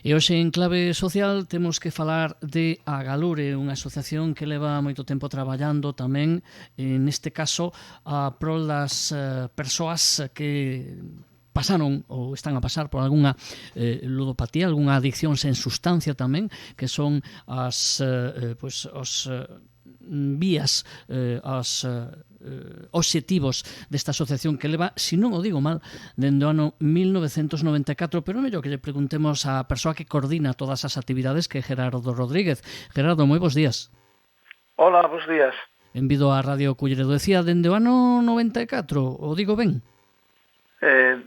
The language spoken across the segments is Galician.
E hoxe en Clave Social temos que falar de Agalure, unha asociación que leva moito tempo traballando tamén, neste caso, a prol das persoas que pasaron ou están a pasar por algunha ludopatía, algunha adicción sen sustancia tamén, que son as os vías, os obxectivos desta asociación que leva, se non o digo mal, dende o ano 1994, pero mellor que lle preguntemos á persoa que coordina todas as actividades, que é Gerardo Rodríguez. Gerardo, moi bons días. Hola, bons días. Benvido á Radio Culleredo. Decía, dende o ano 94, o digo ben?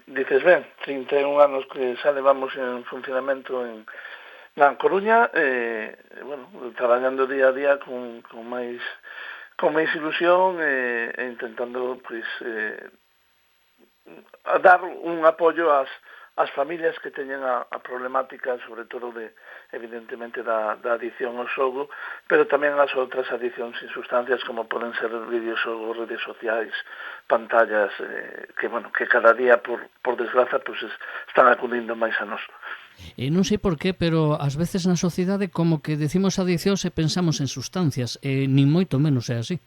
Dices ben, 31 anos que xa levamos en funcionamento na Coruña, bueno, traballando día a día con máis ilusión e intentando a dar un apoio ás familias que teñen a problemática, sobre todo evidentemente da adicción ao xogo, pero tamén as outras adiccións sin sustancias, como poden ser videoxogos, redes sociais, pantallas, que cada día, por desgraza, están acudindo máis a nós. Non sei por qué, pero ás veces na sociedade como que decimos adiccións e pensamos en sustancias, nin moito menos é así.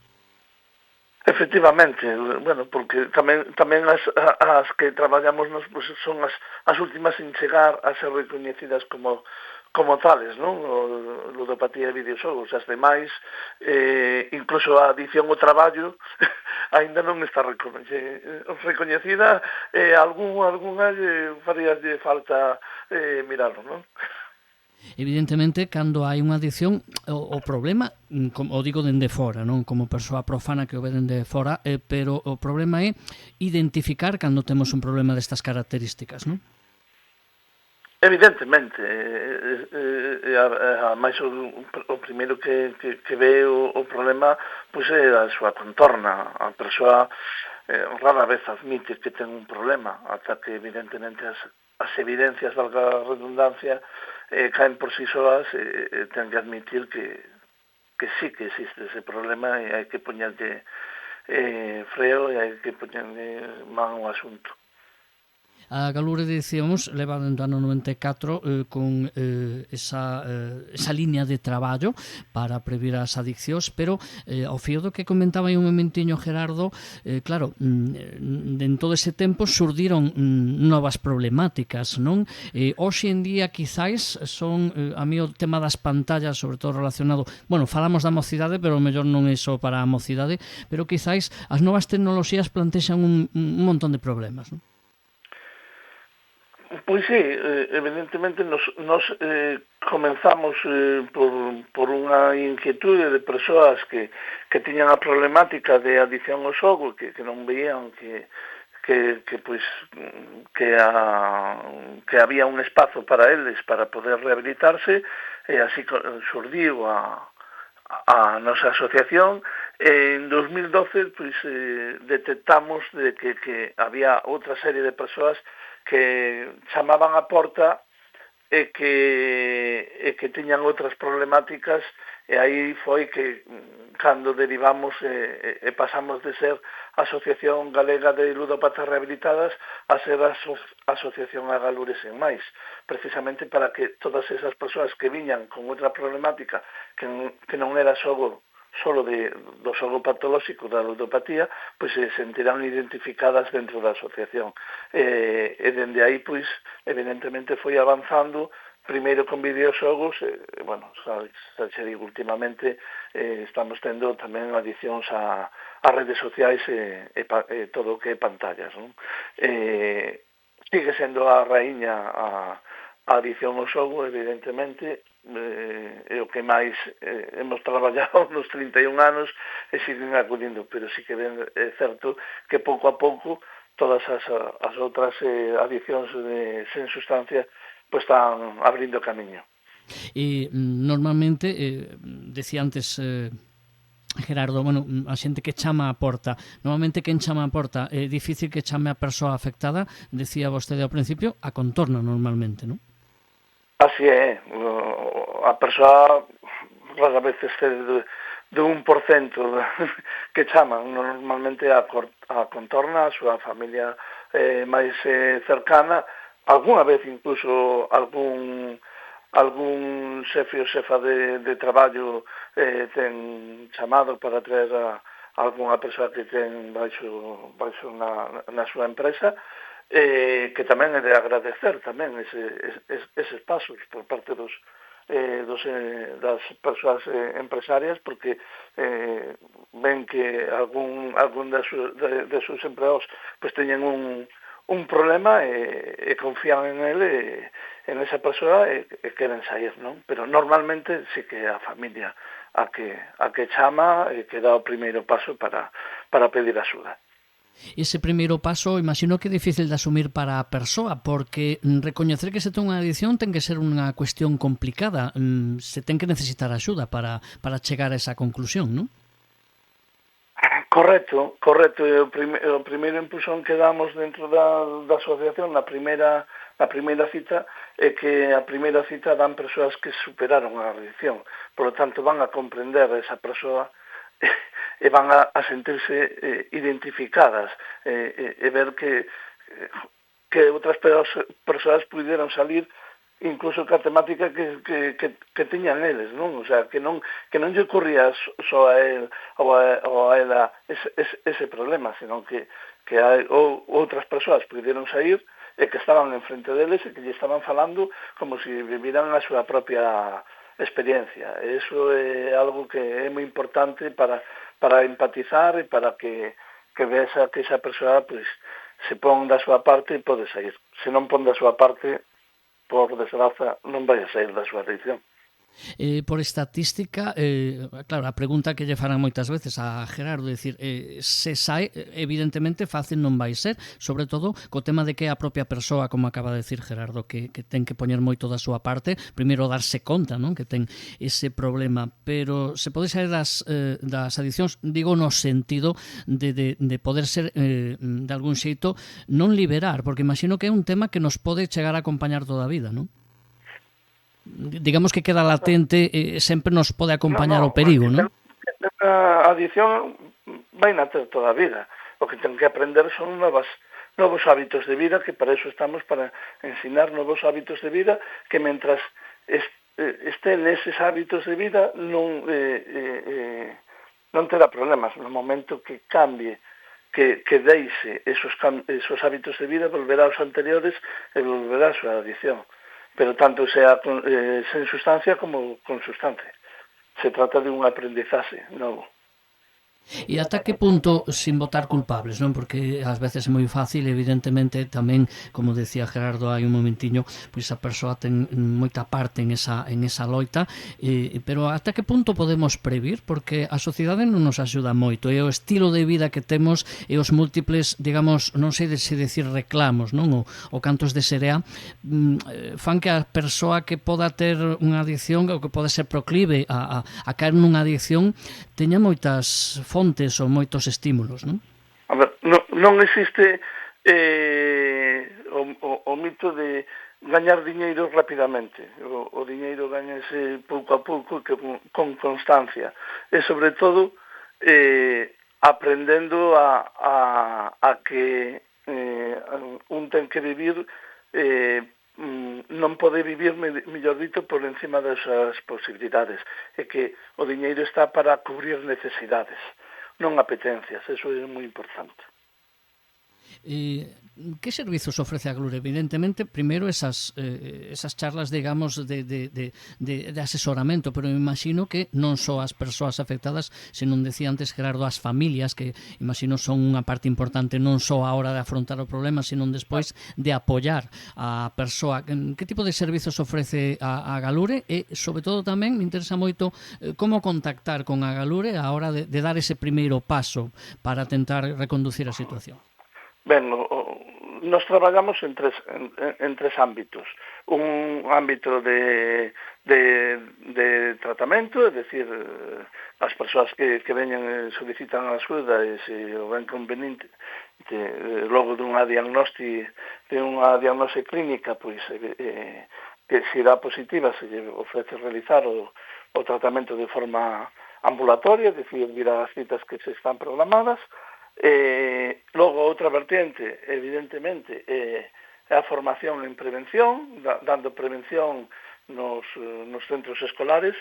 Efectivamente, bueno, porque tamén as que traballamos nos son as últimas en chegar a ser recoñecidas como tales, non? Ludopatía e videoxogos, as demais, incluso a adicción ao traballo, aínda non está recoñecida, algunha faríalle falta mirarlo, non? Evidentemente, cando hai unha adicción, o problema, como o digo dende fora, non como persoa profana que o ve dende fora, pero o problema é identificar cando temos un problema destas características, non? Evidentemente, máis o primeiro que ve o problema pois é a súa contorna. A persoa rara vez admite que ten un problema, ata que evidentemente as evidencias, valga a redundancia, caen por si soas, ten que admitir que sí que existe ese problema e hai que poñerlle freo e hai que poñerlle man ao asunto. A Agalure, dicíamos, leva dentro do ano 94 con esa liña de traballo para previr as adiccións, pero ao fío do que comentaba aí un momentiño Gerardo, claro, en todo ese tempo surdiron novas problemáticas, non? Hoxe en día quizáis son, a mí o tema das pantallas, sobre todo relacionado, bueno, falamos da mocidade, pero mellor non é só para a mocidade, pero quizáis as novas tecnoloxías plantexan un montón de problemas, non? Pois sí, evidentemente nos comenzamos por unha inquietude de persoas que tiñan a problemática de adicción ao xogo, que non veían que había un espazo para eles para poder rehabilitarse, e así surdiu a nosa asociación. En 2012 detectamos de que había outra serie de persoas que chamaban a porta e que tiñan outras problemáticas, e aí foi que cando derivamos e pasamos de ser Asociación Galega de Ludopatas Rehabilitadas a ser Asociación Agalure Sen Máis, precisamente para que todas esas persoas que viñan con outra problemática que non era solo do xogo patolóxico da ludopatía, pois se sentirán identificadas dentro da asociación. E dende aí, pois, evidentemente foi avanzando, primeiro con videoxogos, bueno, xa digo, últimamente estamos tendo tamén adicións a redes sociais e todo o que é pantallas, non? Sigue sendo a raíña a adicción ao xogo, evidentemente, é o que máis hemos traballado nos 31 anos e siguen acudindo, pero sí que é certo que pouco a pouco todas as outras adiccións sen sustancia pues están abrindo camiño. E normalmente, decía antes Gerardo, bueno, a xente que chama a porta, normalmente quen chama a porta, é difícil que chame a persoa afectada, decía vostede ao principio, a contorna normalmente, non? Así é, a persoa rara vez excede do 1% que chaman, normalmente a contorna, a súa familia máis cercana, algunha vez incluso algún algún xefe ou xefa de traballo ten chamado para traer a algunha persoa que ten baixo na súa empresa, que tamén é de agradecer tamén eses pasos por parte das persoas empresarias, porque ven que algún de seus empleados pues teñen un problema e confían en él, en esa persoa, e queren sair, non? Pero normalmente sí que a familia a que chama e que dá o primeiro paso para pedir axuda. Ese primeiro paso, imagino que é difícil de asumir para a persoa, porque recoñecer que se ten unha adicción ten que ser unha cuestión complicada, se ten que necesitar axuda para chegar a esa conclusión, non? Correcto. O primeiro impulsón que damos dentro da asociación na primeira cita é que a primeira cita dan persoas que superaron a adicción. Por lo tanto, van a comprender a esa persoa e van a sentirse identificadas e ver que outras persoas puderon salir incluso ca temática que tiñan eles, non? O sea, que non lle ocurría só a él ou a ela ese problema, senón que hai outras persoas puderon sair e que estaban enfrente deles e que lle estaban falando como se viviran a súa propia experiencia. Eso é algo que é moi importante para empatizar e para que vexa que esa persoa pues, se pon da súa parte e pode sair. Se non pon da súa parte, por desgraza, non vai a sair da súa adicción. Por estatística, claro, a pregunta que lle farán moitas veces a Gerardo, decir, se sai, evidentemente fácil non vai ser, sobre todo co tema de que a propia persoa, como acaba de decir Gerardo, que ten que poñer moito da súa parte, primeiro darse conta, non, que ten ese problema, pero se pode sair das adiccións, digo no sentido de poder ser de algún xeito non liberar, porque imagino que é un tema que nos pode chegar a acompañar toda a vida, non? Digamos que queda latente, sempre nos pode acompañar o perigo, non? A adicción vai na ter toda a vida. O que ten que aprender son novos hábitos de vida, que para eso estamos, para ensinar novos hábitos de vida, que mentras estén neses hábitos de vida non terá problemas. No momento que cambie, que deixe esos hábitos de vida, volverá aos anteriores e volverá a súa adicción. Pero tanto sea sen sustancia como con sustancia. Se trata de un aprendizaje novo. E ata que punto, sin botar culpables, non? Porque ás veces é moi fácil, evidentemente, tamén, como decía Gerardo hai un momentiño, pois a persoa ten moita parte en esa loita, pero ata que punto podemos previr? Porque a sociedade non nos axuda moito, e o estilo de vida que temos e os múltiples, digamos, non sei se decir reclamos, non? O cantos de serea, fan que a persoa que poda ter unha adicción, ou que pode ser proclive a caer nunha adicción, teña moitas fontes ou moitos estímulos, non? A ver, non existe o mito de gañar diñeiro rapidamente. O diñeiro gañase pouco a pouco e con constancia. E, sobre todo, aprendendo a que un ten que vivir, non pode vivir, mellor dito, por encima das súas posibilidades. E que o diñeiro está para cubrir necesidades, non apetencias. Eso é moi importante. Que servizos ofrece a Glure? Evidentemente, primeiro esas charlas, digamos, de asesoramento, pero me imagino que non só as persoas afectadas, senón, decía antes Gerardo, as familias, que imagino son unha parte importante non só a hora de afrontar o problema, senón despois de apoiar a persoa. Que tipo de servizos ofrece a Galure? E, sobre todo, tamén me interesa moito como contactar con a Galure a hora de dar ese primeiro paso para tentar reconducir a situación. Ben, nos traballamos en tres ámbitos. Un ámbito de tratamento, é dicir, as persoas que veñen e solicitan a axuda e se o ven conveniente logo dunha diagnose clínica, pois que se irá positiva, se lle ofrece realizar o tratamento de forma ambulatoria, é dicir, vir ás citas que se están programadas. Logo, outra vertiente, evidentemente, é a formación en prevención, dando prevención nos centros escolares.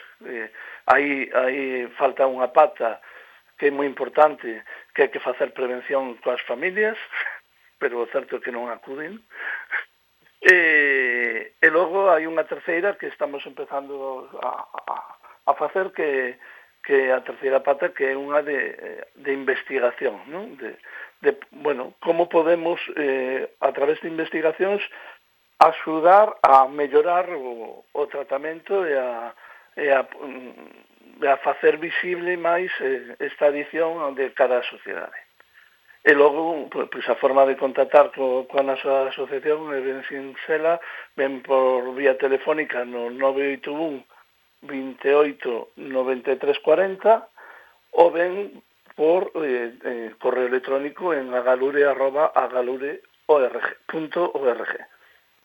Aí falta unha pata que é moi importante, que hai que facer prevención coas familias, pero o certo é que non acuden. E logo hai unha terceira que estamos empezando a facer, que a terceira pata, que é unha de investigación, non? Bueno, como podemos, a través de investigacións, axudar a mellorar o tratamento e a facer visible máis esta adición de cara á sociedade. E logo, pois a forma de contactar coa nosa asociación é ben sinxela, ben por vía telefónica no 981 28 93 40, ou ben por correo electrónico en agalure@agalure.org.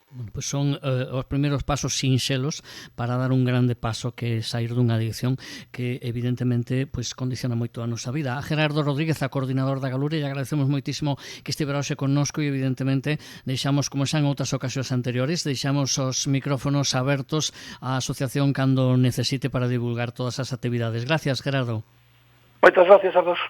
Bueno, pues son os primeiros pasos sinxelos para dar un grande paso, que é sair dunha adicción que evidentemente pues condiciona moito a nosa vida. A Gerardo Rodríguez, a coordinador da Agalure, e agradecemos moitísimo que estivera hoxe connosco, e evidentemente deixamos, como xa en outras ocasións anteriores, deixamos os micrófonos abertos á asociación cando necesite para divulgar todas as actividades. Gracias, Gerardo. Moitas gracias a vos.